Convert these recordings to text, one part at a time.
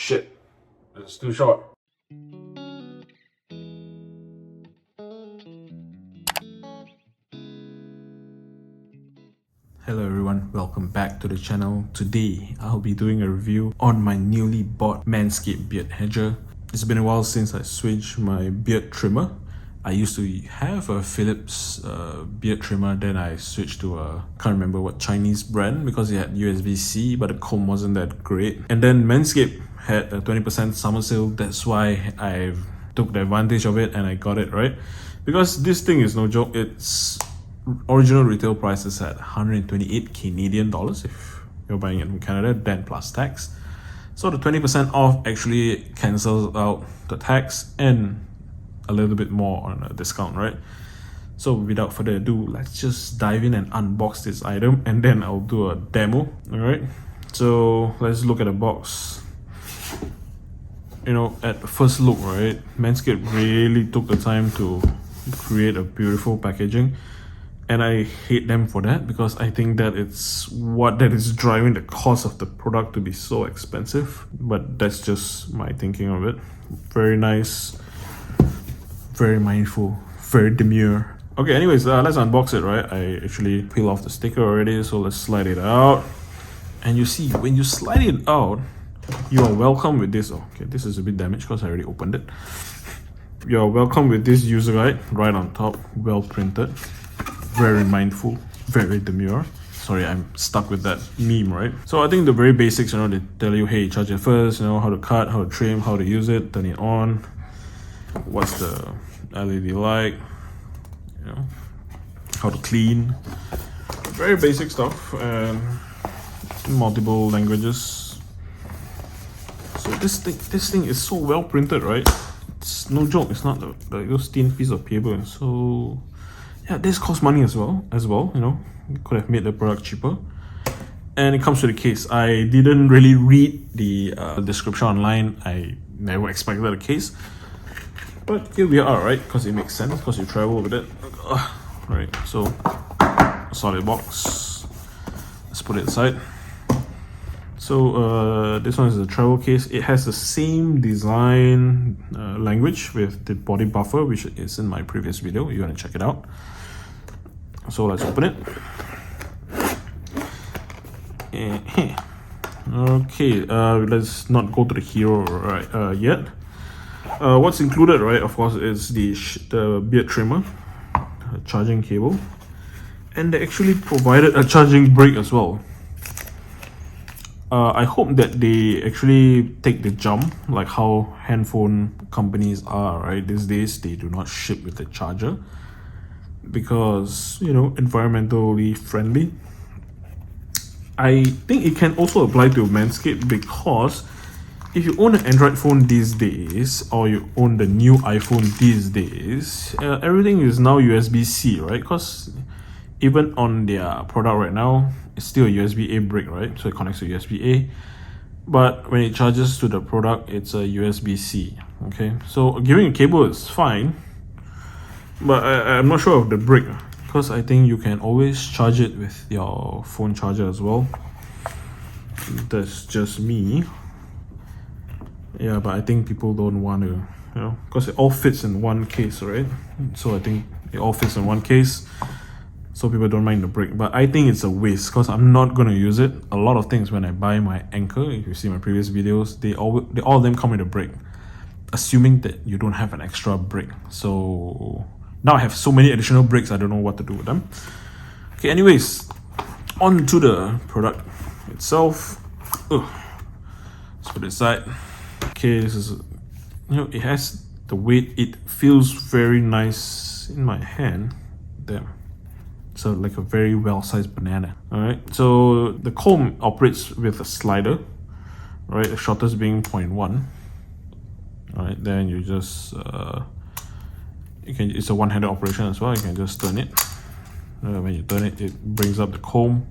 shit, it's too short. Hello everyone, welcome back to the channel. Today, I'll be doing a review on my newly bought Manscaped beard hedger. It's been a while since I switched my beard trimmer. I used to have a Philips beard trimmer, then I switched to a, can't remember what Chinese brand because it had USB-C, but the comb wasn't that great. And then Manscaped had a 20% summer sale, that's why I took the advantage of it and I got it, right? Because this thing is no joke, it's original retail price is at 128 Canadian dollars if you're buying it from Canada, then plus tax. So the 20% off actually cancels out the tax and a little bit more on a discount, right? So without further ado, let's just dive in and unbox this item and then I'll do a demo. All right, so let's look at the box. You know, at first look, right, Manscaped really took the time to create a beautiful packaging. And I hate them for that because I think that it's what that is driving the cost of the product to be so expensive. But that's just my thinking of it. Very nice, very mindful, very demure. Okay, anyways, let's unbox it, right? I actually peel off the sticker already, so let's slide it out. And you see, when you slide it out, you are welcome with this. Oh, okay, this is a bit damaged because I already opened it. You are welcome with this user guide right on top, well printed. Very mindful, very demure. Sorry, I'm stuck with that meme, right? So I think the very basics, you know, they tell you, hey, charge it first, you know, how to cut, how to trim, how to use it, turn it on, what's the LED like, you know, how to clean. Very basic stuff and multiple languages. So this thing is so well printed, right? It's no joke. It's not like those thin piece of paper. And so yeah, this costs money as well, you know, you could have made the product cheaper. And it comes to the case. I didn't really read the description online. I never expected a case. But here we are, right? Because it makes sense, because you travel with it. Right, so, a solid box. Let's put it aside. So, this one is a travel case. It has the same design language with the body buffer, which is in my previous video. You want to check it out. So let's open it. Okay, let's not go to the hero right yet. What's included, right, of course, is the beard trimmer, a charging cable, and they actually provided a charging brick as well. I hope that they actually take the jump, like how handphone companies are, right? These days, they do not ship with the charger because, you know, environmentally friendly. I think it can also apply to Manscaped because if you own an Android phone these days or you own the new iPhone these days, everything is now USB-C, right? Because even on their product right now, it's still a USB-A brick, right? So it connects to USB-A. But when it charges to the product, it's a USB-C, okay? So giving a cable is fine. But I'm not sure of the brick because I think you can always charge it with your phone charger as well. That's just me. Yeah, but I think people don't want to, you know, because it all fits in one case, right? So I think it all fits in one case, so people don't mind the brick. But I think it's a waste because I'm not going to use it. A lot of things when I buy my Anchor, if you see my previous videos, all of them come with a brick, assuming that you don't have an extra brick. So now I have so many additional bricks, I don't know what to do with them. Okay, anyways, on to the product itself. Let's put it aside. Okay, this is, you know, it has the weight. It feels very nice in my hand. Damn. So like a very well-sized banana. All right. So the comb operates with a slider, right? The shortest being 0.1. All right. Then you just it's a one-handed operation as well. You can just turn it. When you turn it, it brings up the comb,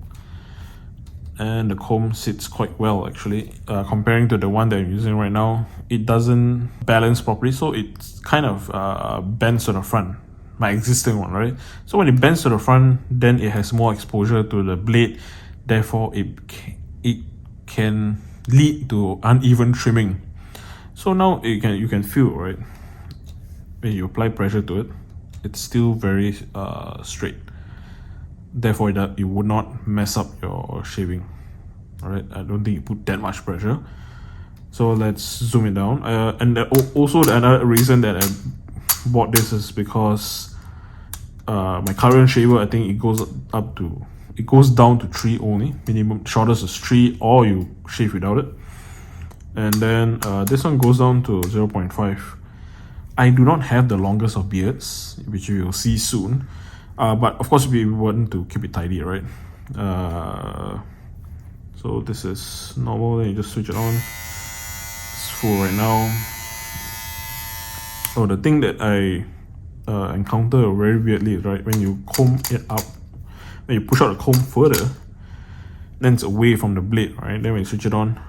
and the comb sits quite well actually. Comparing to the one that I'm using right now, it doesn't balance properly, so it's kind of bends to the front. My existing one, right? So when it bends to the front, then it has more exposure to the blade. Therefore, it can lead to uneven trimming. So now you can feel, right, when you apply pressure to it, it's still very straight. Therefore, that it would not mess up your shaving. All right, I don't think you put that much pressure. So let's zoom it down. And also the another reason that I bought this is because my current shaver, I think it goes down to 3 only. Minimum shortest is 3, or you shave without it. And then this one goes down to 0.5. I do not have the longest of beards, which you will see soon. But of course, we want to keep it tidy, right? So this is normal, then you just switch it on. It's full right now. Oh, the thing that I encounter very weirdly is, right, when you comb it up, when you push out the comb further, then it's away from the blade, right? Then when you switch it on,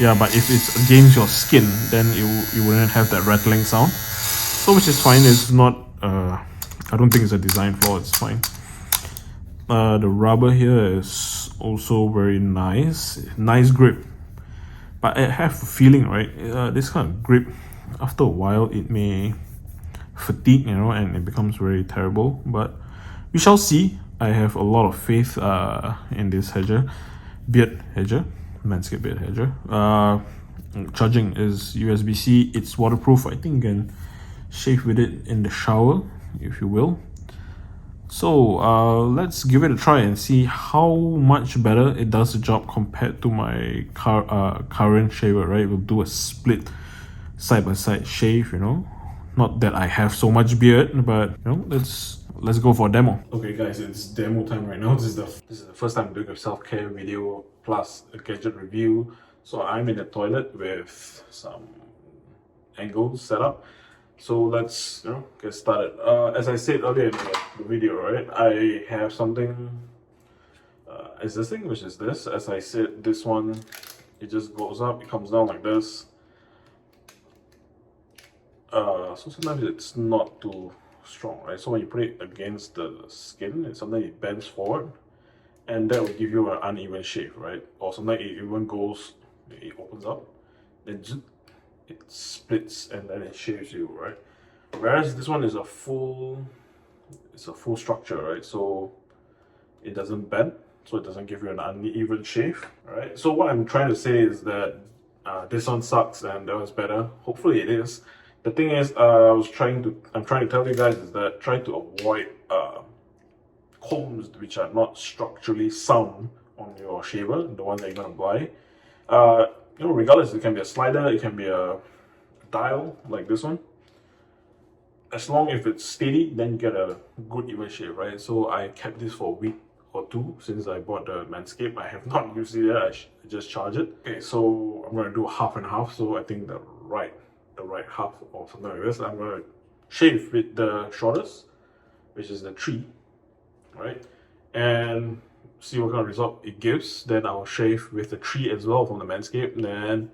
yeah, but if it's against your skin, then you wouldn't have that rattling sound. So which is fine. It's not I don't think it's a design flaw. It's fine. The rubber here is also very nice grip, but I have a feeling, right, this kind of grip, after a while it may fatigue, you know, and it becomes very terrible. But we shall see. I have a lot of faith in this Hedger, beard Hedger, Manscaped beard Hedger. Charging is USB-C. It's waterproof. I think you can shave with it in the shower, if you will. So let's give it a try and see how much better it does the job compared to my current shaver, right? We'll do a split side-by-side shave, you know. Not that I have so much beard, but you know, let's go for a demo. Okay guys, it's demo time right now. This is the first time I'm doing a self-care video plus a gadget review. So I'm in the toilet with some angles set up. So let's get started. As I said earlier in the video, right, I have something existing, which is this. As I said, this one, it just goes up, it comes down like this. So sometimes it's not too strong, right? So when you put it against the skin, sometimes it bends forward, and that will give you an uneven shave, right? Or sometimes it even goes, it opens up, then it splits and then it shaves you, right? Whereas this one is a full structure, right? So it doesn't bend, so it doesn't give you an uneven shave, right? So what I'm trying to say is that this one sucks and that one's better. Hopefully it is. The thing is, I'm trying to tell you guys is that try to avoid combs which are not structurally sound on your shaver, the one that you're gonna buy. Regardless, it can be a slider, it can be a dial like this one. As long as it's steady, then you get a good even shave, right? So I kept this for a week or two since I bought the Manscaped. I have not used it yet. I just charge it. Okay, so I'm gonna do half and half. So I think the right half or something like this. I'm gonna shave with the shortest, which is the 3, right? And see what kind of result it gives. Then I'll shave with the 3 as well from the Manscaped. And then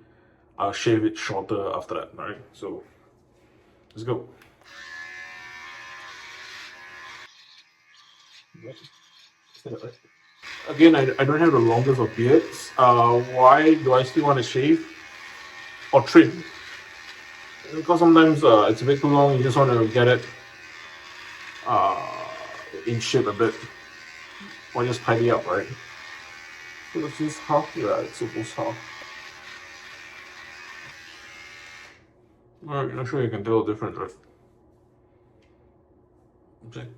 I'll shave it shorter after that, right? So let's go. Again, I don't have the longest of beards. Why do I still want to shave or trim? Because sometimes it's a bit too long, you just want to get it in shape a bit, or just tidy up, right? So this is half, yeah, it's supposed half. Alright, not sure you can tell the difference, right? Okay.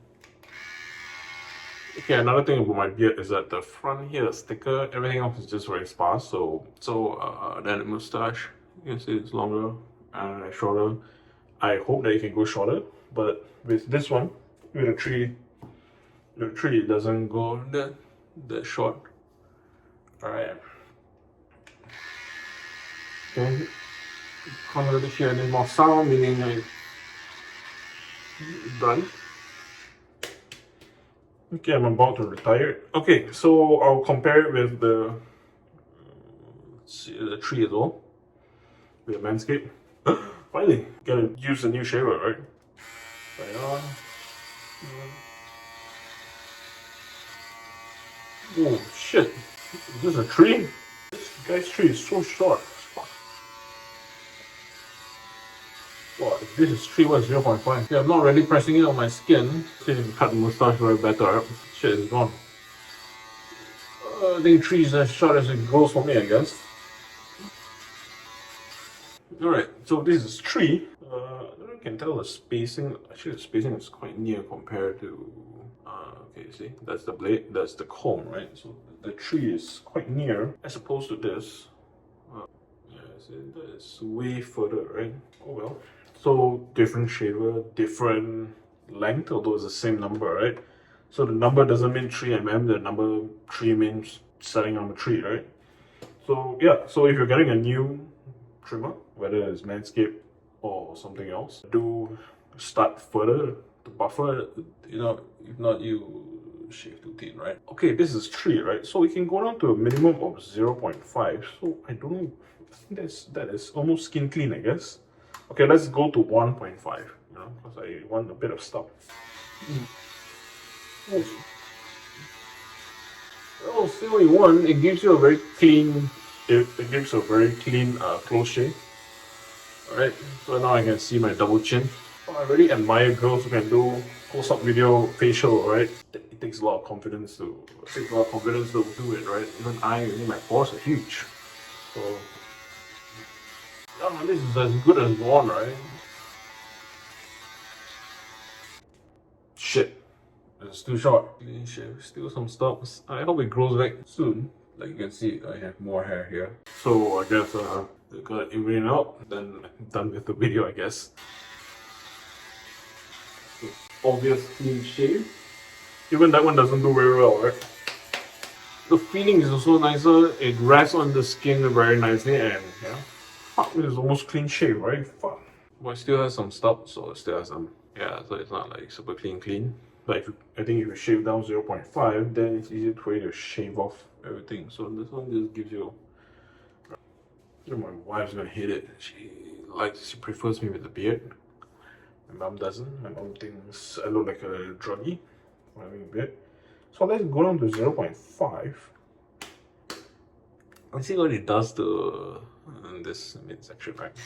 Okay, another thing about my beard is that the front here is thicker, everything else is just very sparse. So then the mustache, you can see it's longer and shorter. I hope that it can go shorter, but with this one, with the tree it doesn't go that short. Alright. Okay. Can't really hear any more sound, meaning I'm done. Okay, I'm about to retire. Okay, so I'll compare it with the 3 as well, with the Manscaped. Finally, gotta use a new shaver, right? Right on. Oh shit, is this a tree? Guy's tree is so short. Wow, if this is 3, what's 0.5? Yeah, I'm not really pressing it on my skin. See if you can cut the mustache very better. Shit is gone. I think 3 is as short as it goes for me, I guess. Alright, so this is 3. I don't know if you can tell the spacing. Actually, the spacing is quite near compared to. Okay, see, that's the blade, that's the comb, right? So the 3 is quite near as opposed to this. Yeah, see, that is way further, right? Oh well. So different shaver, different length, although it's the same number, right? So the number doesn't mean 3 mm, the number 3 means setting number 3, right? So yeah, so if you're getting a new trimmer, whether it's Manscaped or something else, do start further to buffer, you know, if not you shave too thin, right? Okay, this is 3, right? So we can go down to a minimum of 0.5. So I don't know, I think that is almost skin clean, I guess. Okay, let's go to 1.5, you know, because I want a bit of stuff. Oh, still in one, it gives you a very clean, it gives a very clean close shave. Alright, so now I can see my double chin. Oh, I really admire girls who can do close-up video facial, right? It takes a lot of confidence to do it, right? Even my pores are huge. So oh, this is as good as one, right? Shit. It's too short. Clean shave, still some stops. I hope it grows back soon. Like you can see, I have more hair here. So I guess we gotta even it out. Then I'm done with the video, I guess. So, obvious clean shave. Even that one doesn't do very well, right? The feeling is also nicer. It rests on the skin very nicely, and yeah, fuck, it is almost clean shave, right? Fuck. But it still has some stops, so it still has some. Yeah, so it's not like super clean. But I think if you shave down 0.5, then it's easier for you to shave off everything. So this one just gives you. My wife's gonna hate it. She prefers me with the beard. My mom doesn't. My mom thinks I look like a druggie for having a beard. So let's go down to 0.5. Let's see what it does to this midsection, right?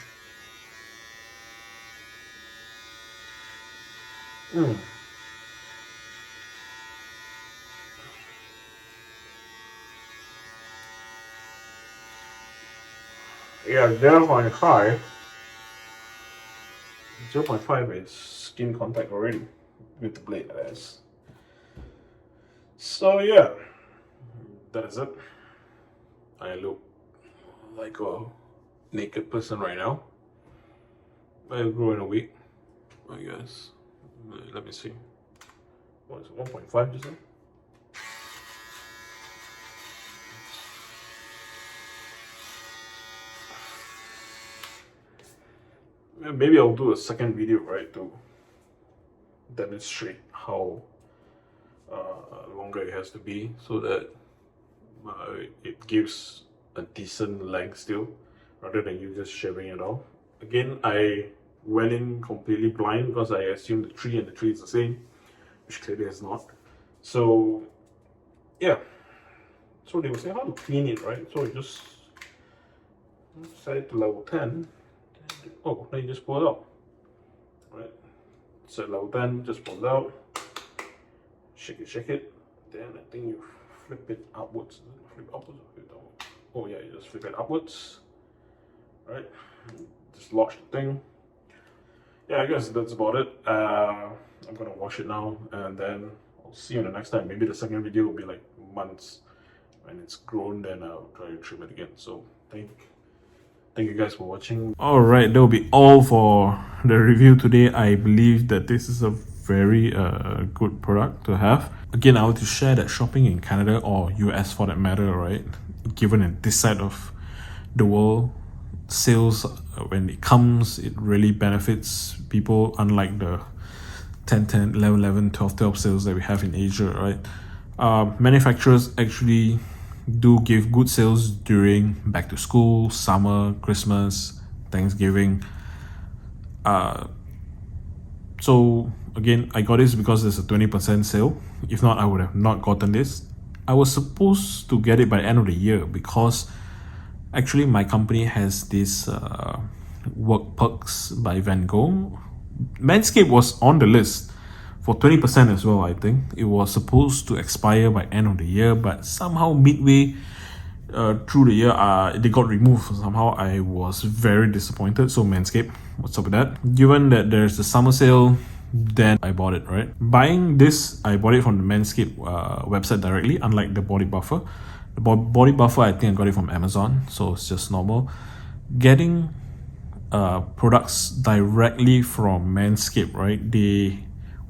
Yeah, 0.5. 0.5 is skin contact already with the blade, that is. So yeah, that is it. I look like a naked person right now. I'll grow in a week, I guess. Let me see. What is it, 1.5 just now? Maybe I'll do a second video, right, to demonstrate how longer it has to be, so that it gives a decent length still, rather than you just shaving it off. Again, I went in completely blind because I assumed the tree and the tree is the same, which clearly is not. So yeah, so they were saying how to clean it, right? So you just set it to level 10. Oh, then you just pull it out, right? Set level 10, just pull it out, shake it, then I think you flip it upwards. Flip upwards or flip downwards? Oh yeah, you just flip it upwards, right? Just launch the thing. Yeah, I guess that's about it. I'm gonna wash it now, and then I'll see you in the next time. Maybe the second video will be like months when it's grown, then I'll try to trim it again. So thank you guys for watching. Alright, that will be all for the review today. I believe that this is a very good product to have. Again, I want to share that shopping in Canada or US for that matter, right? Given in this side of the world, sales, when it comes, it really benefits people, unlike the 10, 11, 12 sales that we have in Asia, right? Manufacturers actually do give good sales during back to school, summer, Christmas, Thanksgiving. So again, I got this because there's a 20% sale. If not, I would have not gotten this. I was supposed to get it by the end of the year because Actually, my company has this work perks by Van Gogh. Manscaped was on the list for 20% as well, I think. It was supposed to expire by end of the year, but somehow midway through the year, they got removed. Somehow I was very disappointed. So Manscaped, what's up with that? Given that there's the summer sale, then I bought it, right? Buying this, I bought it from the Manscaped website directly, unlike the body buffer. The body buffer, I think I got it from Amazon, so it's just normal. Getting products directly from Manscaped, right? They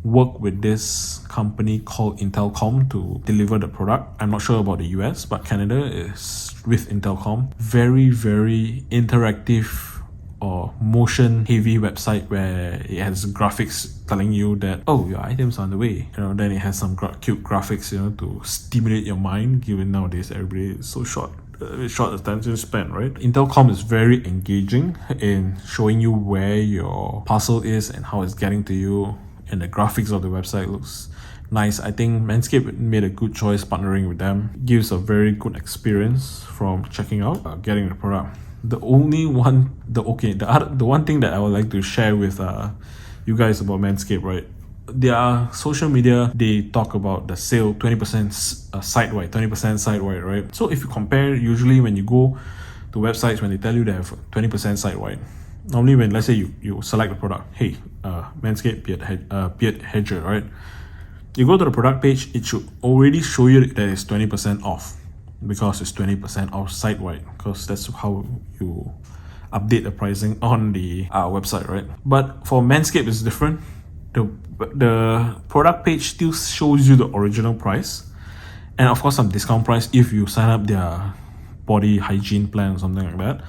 work with this company called Intelcom to deliver the product. I'm not sure about the US, but Canada is with Intelcom. Very, very interactive or motion heavy website where it has graphics telling you that, oh, your items are on the way. Then it has some cute graphics, to stimulate your mind, given nowadays everybody is so short attention span, right? Intelcom is very engaging in showing you where your parcel is and how it's getting to you, and the graphics of the website looks nice. I think Manscaped made a good choice partnering with them. It gives a very good experience from checking out, getting the product. The one thing that I would like to share with you guys about Manscaped, right? Their social media, they talk about the sale 20% site-wide, 20% site-wide, right? So if you compare, usually when you go to websites, when they tell you they have 20% site-wide, normally when, let's say you select the product, hey, Manscaped beard hedger, right? You go to the product page, it should already show you that it's 20% off, because it's 20% off site-wide, because that's how you update the pricing on the website, right? But for Manscaped, it's different. The product page still shows you the original price, and of course some discount price if you sign up their body hygiene plan or something like that.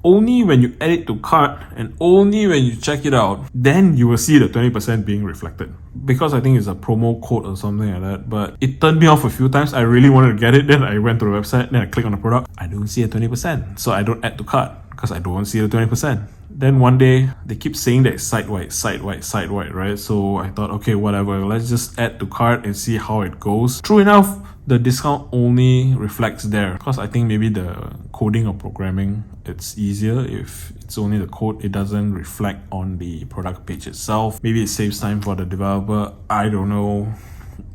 Only when you add it to cart and only when you check it out, then you will see the 20% being reflected. Because I think it's a promo code or something like that, but it turned me off a few times. I really wanted to get it, then I went to the website, then I click on the product. I don't see a 20%, so I don't add to cart because I don't see the 20%. Then one day, they keep saying that it's site-wide, right? So I thought, okay, whatever, let's just add to cart and see how it goes. True enough, the discount only reflects there, because I think maybe the coding or programming, it's easier if it's only the code. It doesn't reflect on the product page itself. Maybe it saves time for the developer, I don't know.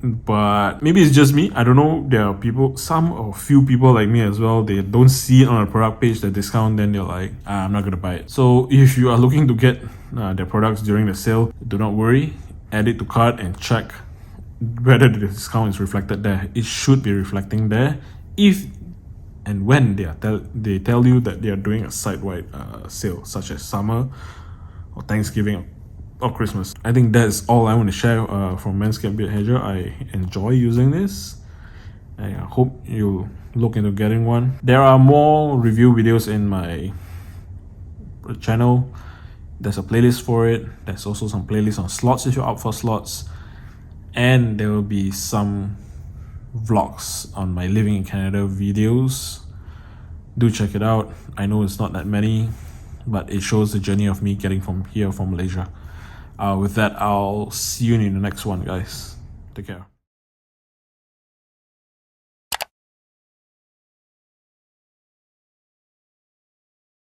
But maybe it's just me, I don't know. There are people, some or few people like me as well, they don't see it on the product page, the discount, then they're like, I'm not gonna buy it. So if you are looking to get their products during the sale, do not worry, add it to cart and check whether the discount is reflected there. It should be reflecting there if and when they tell you that they are doing a site-wide sale, such as summer or Thanksgiving or Christmas. I think that's all I want to share from Manscaped Beard Hedger. I enjoy using this. I hope you look into getting one. There are more review videos in my channel. There's a playlist for it. There's also some playlists on slots if you're up for slots. And there will be some vlogs on my living in Canada videos. Do check it out. I know it's not that many, but it shows the journey of me getting from here, from Malaysia. With that, I'll see you in the next one, guys. Take care.